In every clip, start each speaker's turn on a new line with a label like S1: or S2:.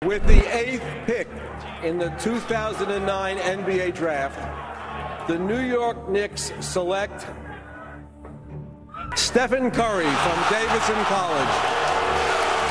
S1: With the 8th pick in the 2009 NBA Draft, the New York Knicks select Stephen Curry from Davidson College.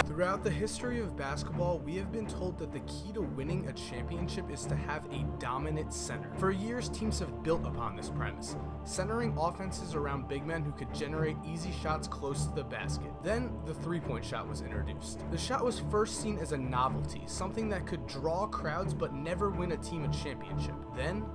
S2: Throughout the history of basketball, we have been told that the key to winning a championship is to have a dominant center. For years, teams have built upon this premise, centering offenses around big men who could generate easy shots close to the basket. Then, the three-point shot was introduced. The shot was first seen as a novelty, something that could draw crowds but never win a team a championship. Then,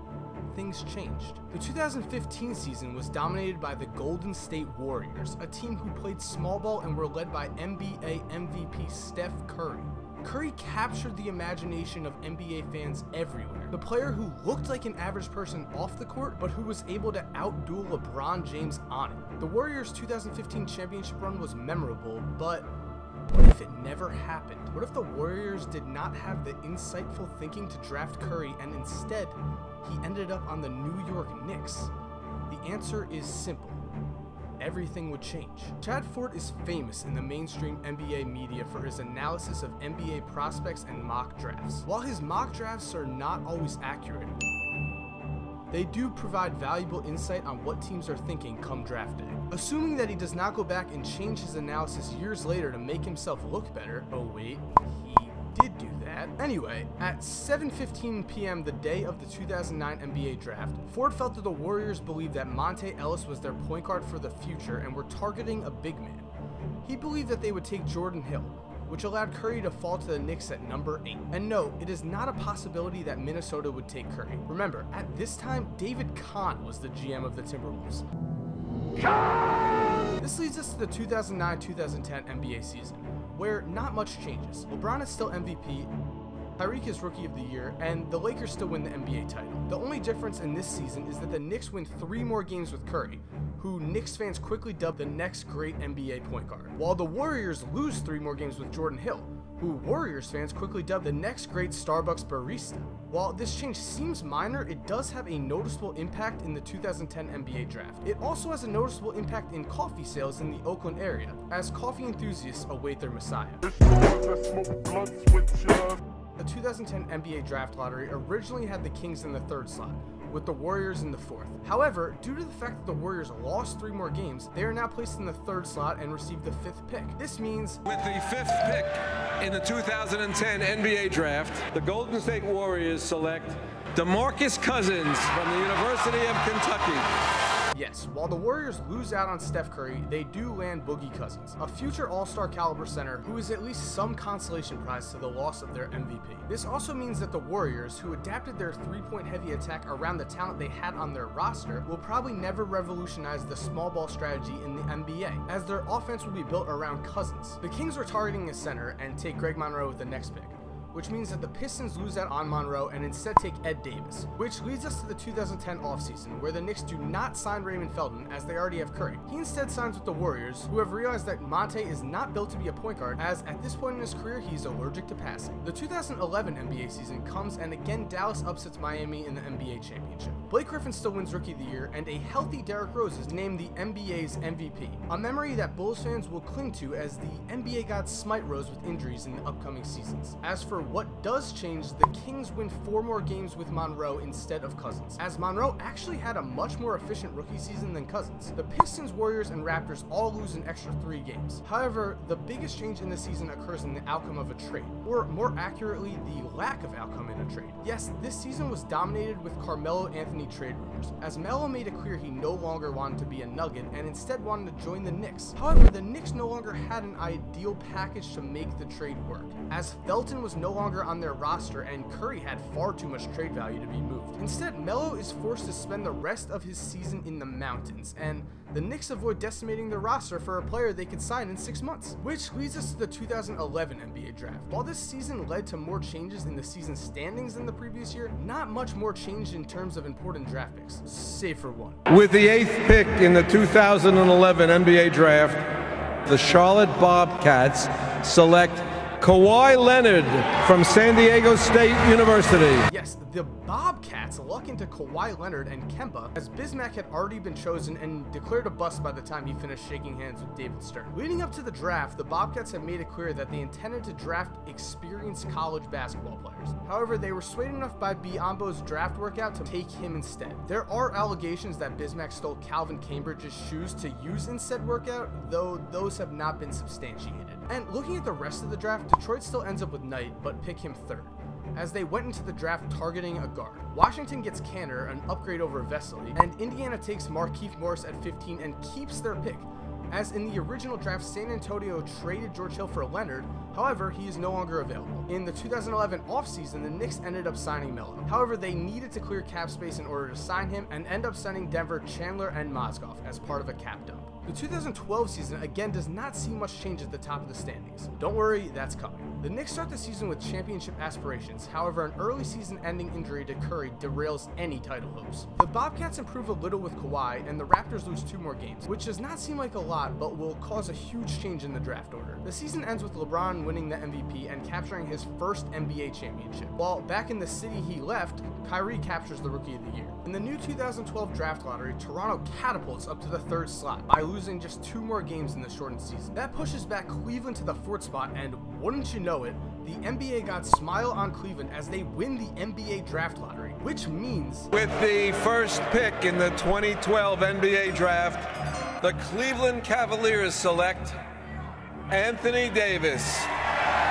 S2: things changed. The 2015 season was dominated by the Golden State Warriors, a team who played small ball and were led by NBA MVP Steph Curry. Curry captured the imagination of NBA fans everywhere. The player who looked like an average person off the court, but who was able to outduel LeBron James on it. The Warriors' 2015 championship run was memorable, but what if it never happened? What if the Warriors did not have the insightful thinking to draft Curry and instead he ended up on the New York Knicks? The answer is simple. Everything would change. Chad Ford is famous in the mainstream NBA media for his analysis of NBA prospects and mock drafts. While his mock drafts are not always accurate, they do provide valuable insight on what teams are thinking come draft day. Assuming that he does not go back and change his analysis years later to make himself look better. Oh wait, he did do that. Anyway, at 7:15 p.m. the day of the 2009 NBA Draft, Ford felt that the Warriors believed that Monte Ellis was their point guard for the future and were targeting a big man. He believed that they would take Jordan Hill, which allowed Curry to fall to the Knicks at number 8. And no, it is not a possibility that Minnesota would take Curry. Remember, at this time, David Kahn was the GM of the Timberwolves. This leads us to the 2009-2010 NBA season, where not much changes. LeBron is still MVP, Tyreek is Rookie of the Year, and the Lakers still win the NBA title. The only difference in this season is that the Knicks win 3 more games with Curry, who Knicks fans quickly dubbed the next great NBA point guard, while the Warriors lose 3 more games with Jordan Hill, who Warriors fans quickly dubbed the next great Starbucks barista. While this change seems minor, it does have a noticeable impact in the 2010 NBA Draft. It also has a noticeable impact in coffee sales in the Oakland area, as coffee enthusiasts await their messiah. The 2010 NBA Draft Lottery originally had the Kings in the 3rd slot, with the Warriors in the 4th. However, due to the fact that the Warriors lost 3 more games, they are now placed in the 3rd slot and received the 5th pick. This means,
S1: with the 5th pick in the 2010 NBA Draft, the Golden State Warriors select Demarcus Cousins from the University of Kentucky.
S2: Yes, while the Warriors lose out on Steph Curry, they do land Boogie Cousins, a future all-star caliber center who is at least some consolation prize to the loss of their MVP. This also means that the Warriors, who adapted their 3-point heavy attack around the talent they had on their roster, will probably never revolutionize the small ball strategy in the NBA, as their offense will be built around Cousins. The Kings are targeting a center and take Greg Monroe with the next pick, which means that the Pistons lose out on Monroe and instead take Ed Davis, which leads us to the 2010 offseason, where the Knicks do not sign Raymond Felton as they already have Curry. He instead signs with the Warriors, who have realized that Monte is not built to be a point guard, as at this point in his career he's allergic to passing. The 2011 NBA season comes, and again Dallas upsets Miami in the NBA championship. Blake Griffin still wins Rookie of the Year, and a healthy Derrick Rose is named the NBA's MVP, a memory that Bulls fans will cling to as the NBA gods smite Rose with injuries in the upcoming seasons. As for what does change, the Kings win 4 more games with Monroe instead of Cousins, as Monroe actually had a much more efficient rookie season than Cousins. The Pistons, Warriors, and Raptors all lose an extra 3 games. However, the biggest change in the season occurs in the outcome of a trade, or more accurately, the lack of outcome in a trade. Yes, this season was dominated with Carmelo Anthony trade rumors, as Melo made it clear he no longer wanted to be a Nugget and instead wanted to join the Knicks. However, the Knicks no longer had an ideal package to make the trade work, as Felton was no longer on their roster and Curry had far too much trade value to be moved. Instead, Melo is forced to spend the rest of his season in the mountains, and the Knicks avoid decimating their roster for a player they could sign in 6 months. Which leads us to the 2011 NBA Draft. While this season led to more changes in the season standings than the previous year, not much more changed in terms of important draft picks, save for one.
S1: With the 8th pick in the 2011 NBA Draft, the Charlotte Bobcats select Kawhi Leonard from San Diego State University.
S2: Yes, the Bobcats luck into Kawhi Leonard and Kemba, as Bismack had already been chosen and declared a bust by the time he finished shaking hands with David Stern. Leading up to the draft, the Bobcats had made it clear that they intended to draft experienced college basketball players. However, they were swayed enough by Biyombo's draft workout to take him instead. There are allegations that Bismack stole Calvin Cambridge's shoes to use in said workout, though those have not been substantiated. And looking at the rest of the draft, Detroit still ends up with Knight, but pick him third, as they went into the draft targeting a guard. Washington gets Canner, an upgrade over Vesely, and Indiana takes Markieff Morris at 15 and keeps their pick, as in the original draft, San Antonio traded George Hill for Leonard. However, he is no longer available. In the 2011 offseason, the Knicks ended up signing Melo. However, they needed to clear cap space in order to sign him and end up sending Denver Chandler and Mozgov as part of a cap dump. The 2012 season again does not see much change at the top of the standings. Don't worry, that's coming. The Knicks start the season with championship aspirations. However, an early season-ending injury to Curry derails any title hopes. The Bobcats improve a little with Kawhi, and the Raptors lose 2 more games, which does not seem like a lot, but will cause a huge change in the draft order. The season ends with LeBron winning the MVP and capturing his first NBA championship, while back in the city he left, Kyrie captures the Rookie of the Year. In the new 2012 draft lottery, Toronto catapults up to the 3rd slot by losing just 2 more games in the shortened season. That pushes back Cleveland to the 4th spot, and wouldn't you know it, the NBA gods smile on Cleveland as they win the NBA draft lottery, which means
S1: with the first pick in the 2012 NBA draft, the Cleveland Cavaliers select Anthony Davis.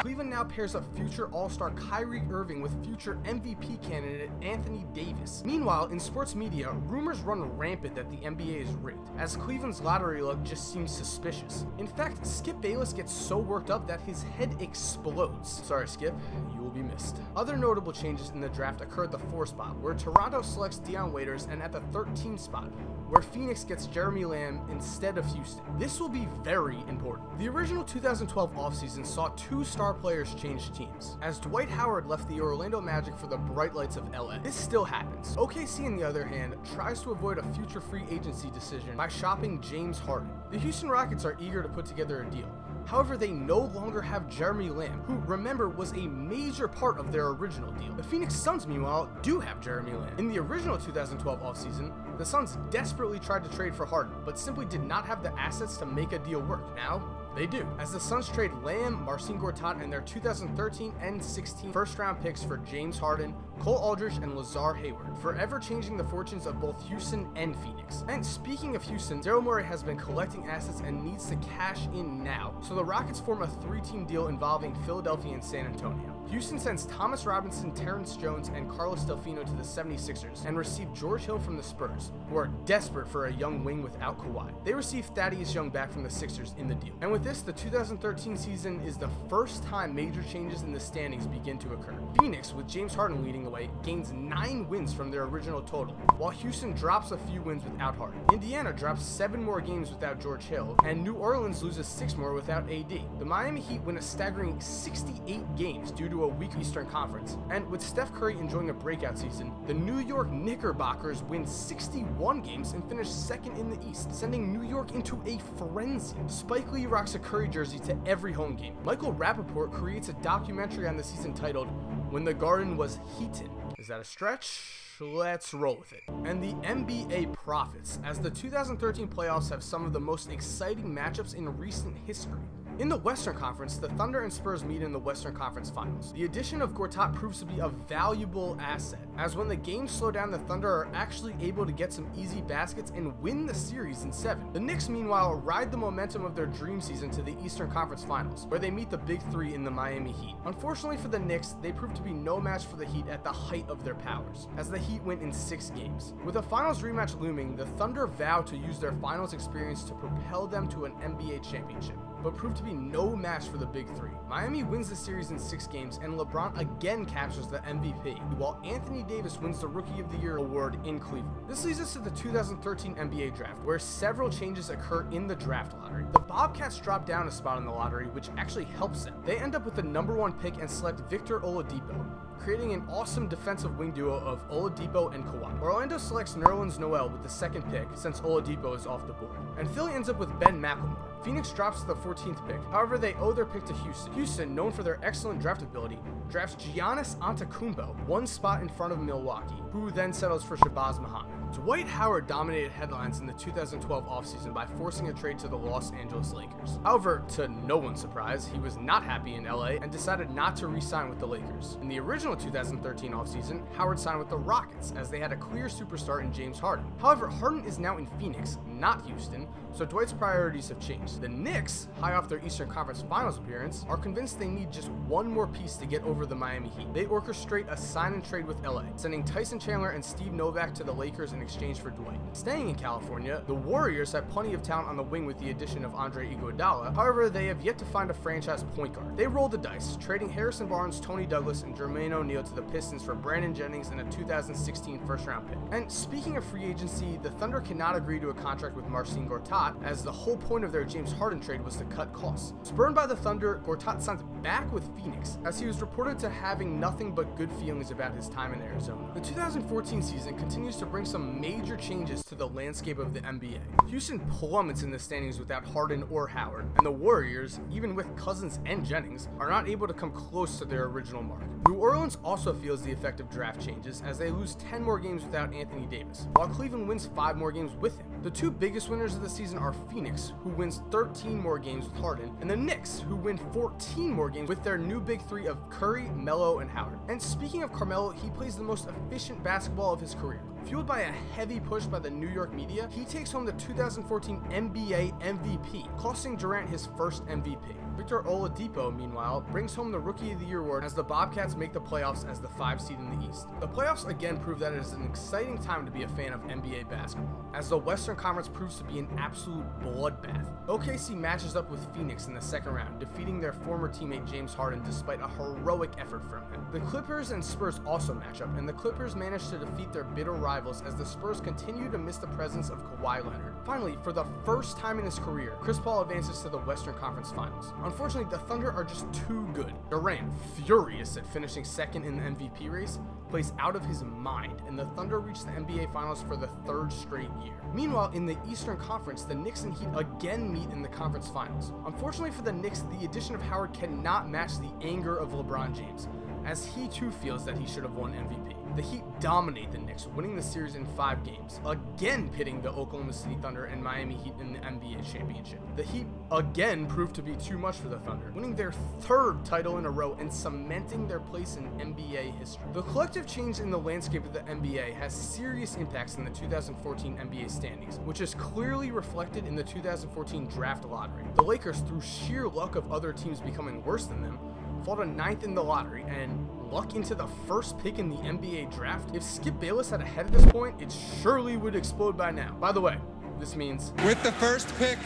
S2: Cleveland now pairs up future All-Star Kyrie Irving with future MVP candidate Anthony Davis. Meanwhile, in sports media, rumors run rampant that the NBA is rigged, as Cleveland's lottery luck just seems suspicious. In fact, Skip Bayless gets so worked up that his head explodes. Sorry, Skip, you will be missed. Other notable changes in the draft occur at the 4 spot, where Toronto selects Dion Waiters, and at the 13 spot, where Phoenix gets Jeremy Lamb instead of Houston. This will be very important. The original 2012 offseason saw 2 star players change teams, as Dwight Howard left the Orlando Magic for the Bright Lights of LA. This still happens. OKC, on the other hand, tries to avoid a future free agency decision by shopping James Harden. The Houston Rockets are eager to put together a deal. However, they no longer have Jeremy Lamb, who, remember, was a major part of their original deal. The Phoenix Suns, meanwhile, do have Jeremy Lamb. In the original 2012 offseason, the Suns desperately tried to trade for Harden, but simply did not have the assets to make a deal work. Now, they do, as the Suns trade Lamb, Marcin Gortat, and their 2013 and 16 first-round picks for James Harden, Cole Aldridge, and Lazar Hayward, forever changing the fortunes of both Houston and Phoenix. And speaking of Houston, Daryl Morey has been collecting assets and needs to cash in now, so the Rockets form a 3-team deal involving Philadelphia and San Antonio. Houston sends Thomas Robinson, Terrence Jones, and Carlos Delfino to the 76ers and receive George Hill from the Spurs, who are desperate for a young wing without Kawhi. They receive Thaddeus Young back from the Sixers in the deal. And with this, the 2013 season is the first time major changes in the standings begin to occur. Phoenix, with James Harden leading the way, gains 9 wins from their original total, while Houston drops a few wins without Harden. Indiana drops 7 more games without George Hill, and New Orleans loses 6 more without AD. The Miami Heat win a staggering 68 games due to a weak Eastern Conference, and with Steph Curry enjoying a breakout season, the New York Knickerbockers win 61 games and finish 2nd in the East, sending New York into a frenzy. Spike Lee rocks a Curry jersey to every home game. Michael Rappaport creates a documentary on the season titled "When the Garden Was Heatin'." Is that a stretch? Let's roll with it. And the NBA profits, as the 2013 playoffs have some of the most exciting matchups in recent history. In the Western Conference, the Thunder and Spurs meet in the Western Conference Finals. The addition of Gortat proves to be a valuable asset, as when the games slow down, the Thunder are actually able to get some easy baskets and win the series in 7. The Knicks, meanwhile, ride the momentum of their dream season to the Eastern Conference Finals, where they meet the Big 3 in the Miami Heat. Unfortunately for the Knicks, they prove to be no match for the Heat at the height of their powers, as the Heat win in 6 games. With a Finals rematch looming, the Thunder vow to use their Finals experience to propel them to an NBA championship, but proved to be no match for the Big 3. Miami wins the series in 6 games, and LeBron again captures the MVP, while Anthony Davis wins the Rookie of the Year award in Cleveland. This leads us to the 2013 NBA draft, where several changes occur in the draft lottery. The Bobcats drop down a spot in the lottery, which actually helps them. They end up with the #1 pick and select Victor Oladipo. creating an awesome defensive wing duo of Oladipo and Kawhi. Orlando selects Nerlens Noel with the second pick since Oladipo is off the board, and Philly ends up with Ben McLemore. Phoenix drops to the 14th pick. However, they owe their pick to Houston. Houston, known for their excellent draftability, drafts Giannis Antetokounmpo, one spot in front of Milwaukee, who then settles for Shabazz Muhammad. Dwight Howard dominated headlines in the 2012 offseason by forcing a trade to the Los Angeles Lakers. However, to no one's surprise, he was not happy in LA and decided not to re-sign with the Lakers. In the original 2013 offseason, Howard signed with the Rockets as they had a clear superstar in James Harden. However, Harden is now in Phoenix, not Houston, so Dwight's priorities have changed. The Knicks, high off their Eastern Conference Finals appearance, are convinced they need just one more piece to get over the Miami Heat. They orchestrate a sign and trade with LA, sending Tyson Chandler and Steve Novak to the Lakers in exchange for Dwight. Staying in California, the Warriors have plenty of talent on the wing with the addition of Andre Iguodala. However, they have yet to find a franchise point guard. They roll the dice, trading Harrison Barnes, Tony Douglas, and Jermaine O'Neal to the Pistons for Brandon Jennings and a 2016 first-round pick. And speaking of free agency, the Thunder cannot agree to a contract with Marcin Gortat, as the whole point of their James Harden trade was to cut costs. Spurned by the Thunder, Gortat signed back with Phoenix, as he was reported to having nothing but good feelings about his time in Arizona. The 2014 season continues to bring some major changes to the landscape of the NBA. Houston plummets in the standings without Harden or Howard, and the Warriors, even with Cousins and Jennings, are not able to come close to their original mark. New Orleans also feels the effect of draft changes as they lose 10 more games without Anthony Davis, while Cleveland wins 5 more games with him. The two biggest winners of the season are Phoenix, who wins 13 more games with Harden, and the Knicks, who win 14 more games with their new big three of Curry, Melo, and Howard. And speaking of Carmelo, he plays the most efficient basketball of his career. Fueled by a heavy push by the New York media, he takes home the 2014 NBA MVP, costing Durant his first MVP. Victor Oladipo, meanwhile, brings home the Rookie of the Year award as the Bobcats make the playoffs as the 5 seed in the East. The playoffs again prove that it is an exciting time to be a fan of NBA basketball, as the Western Conference proves to be an absolute bloodbath. OKC matches up with Phoenix in the second round, defeating their former teammate James Harden despite a heroic effort from him. The Clippers and Spurs also match up, and the Clippers manage to defeat their bitter rivals as the Spurs continue to miss the presence of Kawhi Leonard. Finally, for the first time in his career, Chris Paul advances to the Western Conference Finals. Unfortunately, the Thunder are just too good. Durant, furious at finishing second in the MVP race, plays out of his mind, and the Thunder reach the NBA Finals for the 3rd straight year. Meanwhile, in the Eastern Conference, the Knicks and Heat again meet in the conference finals. Unfortunately for the Knicks, the addition of Howard cannot match the anger of LeBron James, as he too feels that he should have won MVP. The Heat dominate the Knicks, winning the series in 5 games, again pitting the Oklahoma City Thunder and Miami Heat in the NBA championship. The Heat again proved to be too much for the Thunder, winning their 3rd title in a row and cementing their place in NBA history. The collective change in the landscape of the NBA has serious impacts in the 2014 NBA standings, which is clearly reflected in the 2014 draft lottery. The Lakers, through sheer luck of other teams becoming worse than them, fall to 9th in the lottery and luck into the 1st pick in the NBA draft. If Skip Bayless had a head at this point, it surely would explode by now. By the way, this means
S3: with the 1st pick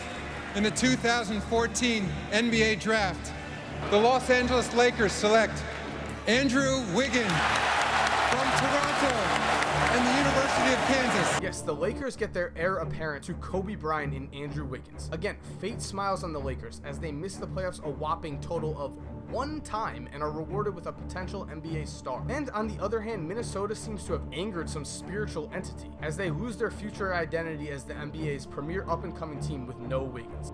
S3: in the 2014 NBA draft, the Los Angeles Lakers select Andrew Wiggins from Toronto and the University of Kansas.
S2: Yes, the Lakers get their heir apparent to Kobe Bryant in Andrew Wiggins. Again, fate smiles on the Lakers as they miss the playoffs a whopping total of 1 time and are rewarded with a potential NBA star. And on the other hand, Minnesota seems to have angered some spiritual entity as they lose their future identity as the NBA's premier up-and-coming team with no Wiggins.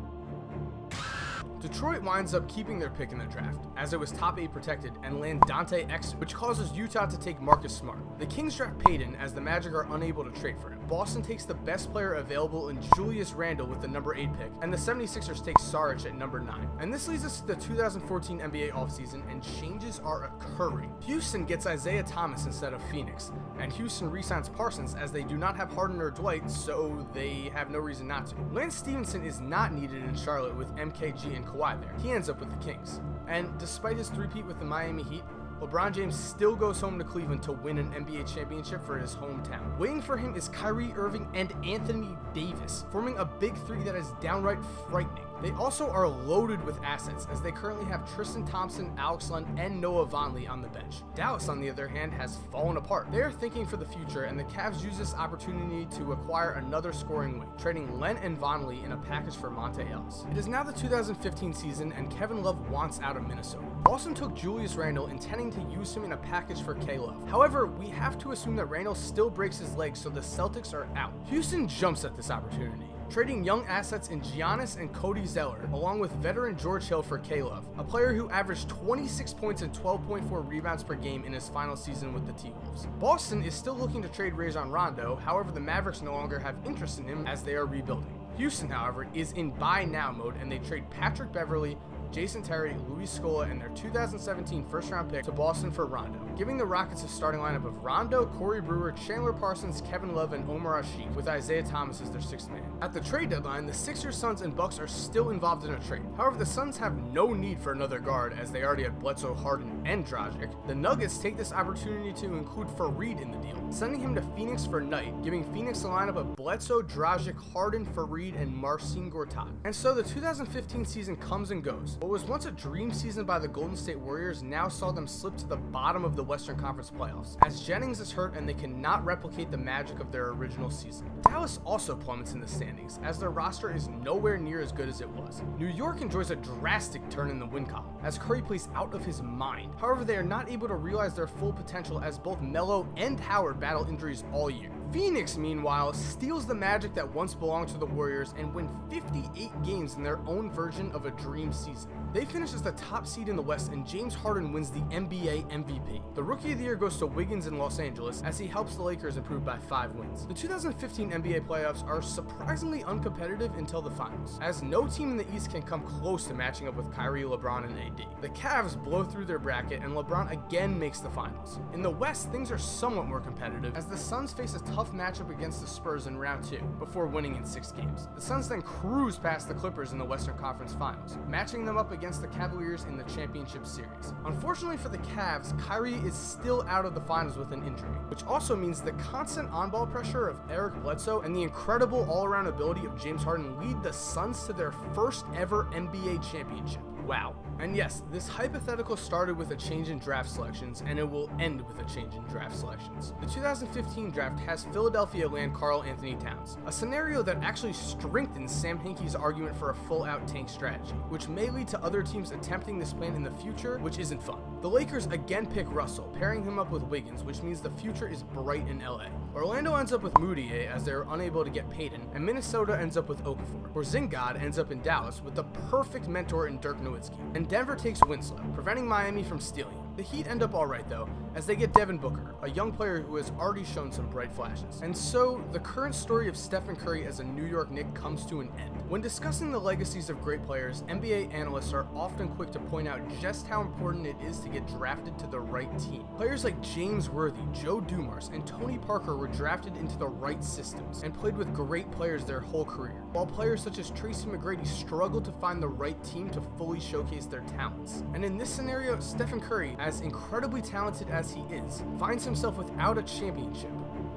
S2: Detroit winds up keeping their pick in the draft, as it was top 8 protected, and land Dante Exum, which causes Utah to take Marcus Smart. The Kings draft Payton, as the Magic are unable to trade for him. Boston takes the best player available in Julius Randle with the number 8 pick, and the 76ers take Saric at number 9. And this leads us to the 2014 NBA offseason, and changes are occurring. Houston gets Isaiah Thomas instead of Phoenix, and Houston re-signs Parsons as they do not have Harden or Dwight, so they have no reason not to. Lance Stevenson is not needed in Charlotte with MKG and Kawhi there. He ends up with the Kings. And despite his three-peat with the Miami Heat, LeBron James still goes home to Cleveland to win an NBA championship for his hometown. Waiting for him is Kyrie Irving and Anthony Davis, forming a big three that is downright frightening. They also are loaded with assets, as they currently have Tristan Thompson, Alex Len, and Noah Vonleh on the bench. Dallas, on the other hand, has fallen apart. They are thinking for the future, and the Cavs use this opportunity to acquire another scoring wing, trading Len and Vonleh in a package for Monte Ellis. It is now the 2015 season, and Kevin Love wants out of Minnesota. Boston took Julius Randle, intending looking to use him in a package for K-Love. However, we have to assume that Randle still breaks his leg, so the Celtics are out. Houston jumps at this opportunity, trading young assets in Giannis and Cody Zeller, along with veteran George Hill for K-Love, a player who averaged 26 points and 12.4 rebounds per game in his final season with the T-Wolves. Boston is still looking to trade Rajon Rondo, however the Mavericks no longer have interest in him as they are rebuilding. Houston, however, is in buy now mode, and they trade Patrick Beverley, Jason Terry, Luis Scola, and their 2017 first-round pick to Boston for Rondo, giving the Rockets a starting lineup of Rondo, Corey Brewer, Chandler Parsons, Kevin Love, and Omar Asik, with Isaiah Thomas as their sixth man. At the trade deadline, the Sixers, Suns, and Bucks are still involved in a trade. However, the Suns have no need for another guard, as they already have Bledsoe, Harden, and Dragic. The Nuggets take this opportunity to include Fareed in the deal, sending him to Phoenix for Knight, giving Phoenix a lineup of Bledsoe, Dragic, Harden, Fareed, and Marcin Gortat. And so the 2015 season comes and goes. What was once a dream season by the Golden State Warriors now saw them slip to the bottom of the Western Conference playoffs, as Jennings is hurt and they cannot replicate the magic of their original season. Dallas also plummets in the standings, as their roster is nowhere near as good as it was. New York enjoys a drastic turn in the win column, as Curry plays out of his mind. However, they are not able to realize their full potential, as both Melo and Howard battle injuries all year. Phoenix, meanwhile, steals the magic that once belonged to the Warriors and win 58 games in their own version of a dream season. They finish as the top seed in the West, and James Harden wins the NBA MVP. The Rookie of the Year goes to Wiggins in Los Angeles, as he helps the Lakers improve by 5 wins. The 2015 NBA playoffs are surprisingly uncompetitive until the finals, as no team in the East can come close to matching up with Kyrie, LeBron, and AD. The Cavs blow through their bracket, and LeBron again makes the finals. In the West, things are somewhat more competitive, as the Suns face a tough matchup against the Spurs in round 2, before winning in 6 games. The Suns then cruise past the Clippers in the Western Conference Finals, matching them up against the Cavaliers in the championship series. Unfortunately for the Cavs, Kyrie is still out of the finals with an injury, which also means the constant on-ball pressure of Eric Bledsoe and the incredible all-around ability of James Harden lead the Suns to their first ever NBA championship. Wow. And yes, this hypothetical started with a change in draft selections, and it will end with a change in draft selections. The 2015 draft has Philadelphia land Karl Anthony Towns, a scenario that actually strengthens Sam Hinkie's argument for a full-out tank strategy, which may lead to other teams attempting this plan in the future, which isn't fun. The Lakers again pick Russell, pairing him up with Wiggins, which means the future is bright in LA. Orlando ends up with Moutier, as they're unable to get Payton, and Minnesota ends up with Okafor. Porzingis ends up in Dallas with the perfect mentor in Dirk Nowitzki, and Denver takes Winslow, preventing Miami from stealing him. The Heat end up alright though, as they get Devin Booker, a young player who has already shown some bright flashes. And so, the current story of Stephen Curry as a New York Knick comes to an end. When discussing the legacies of great players, NBA analysts are often quick to point out just how important it is to get drafted to the right team. Players like James Worthy, Joe Dumars, and Tony Parker were drafted into the right systems and played with great players their whole career, while players such as Tracy McGrady struggled to find the right team to fully showcase their talents. And in this scenario, Stephen Curry, as incredibly talented as he is, finds himself without a championship,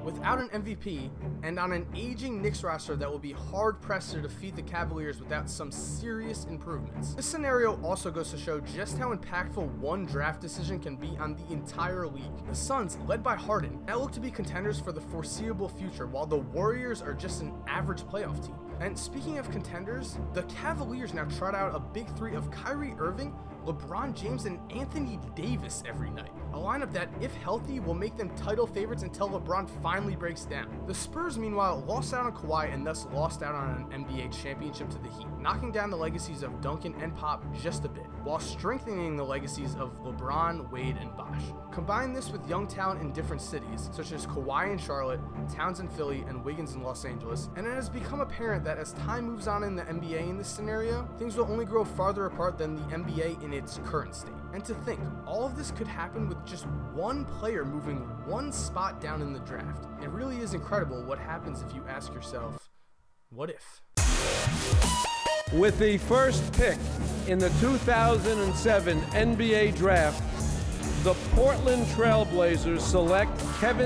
S2: without an MVP, and on an aging Knicks roster that will be hard-pressed to defeat the Cavaliers without some serious improvements. This scenario also goes to show just how impactful one draft decision can be on the entire league. The Suns, led by Harden, now look to be contenders for the foreseeable future, while the Warriors are just an average playoff team. And speaking of contenders, the Cavaliers now trot out a big three of Kyrie Irving, LeBron James, and Anthony Davis every night. A lineup that, if healthy, will make them title favorites until LeBron finally breaks down. The Spurs, meanwhile, lost out on Kawhi and thus lost out on an NBA championship to the Heat, knocking down the legacies of Duncan and Pop just a bit, while strengthening the legacies of LeBron, Wade, and Bosh. Combine this with young talent in different cities, such as Kawhi in Charlotte, Towns in Philly, and Wiggins in Los Angeles, and it has become apparent that as time moves on in the NBA in this scenario, things will only grow farther apart than the NBA in its current state. And to think, all of this could happen with just one player moving one spot down in the draft. It really is incredible what happens if you ask yourself, what if?
S1: With the first pick in the 2007 NBA Draft, the Portland Trail Blazers select Kevin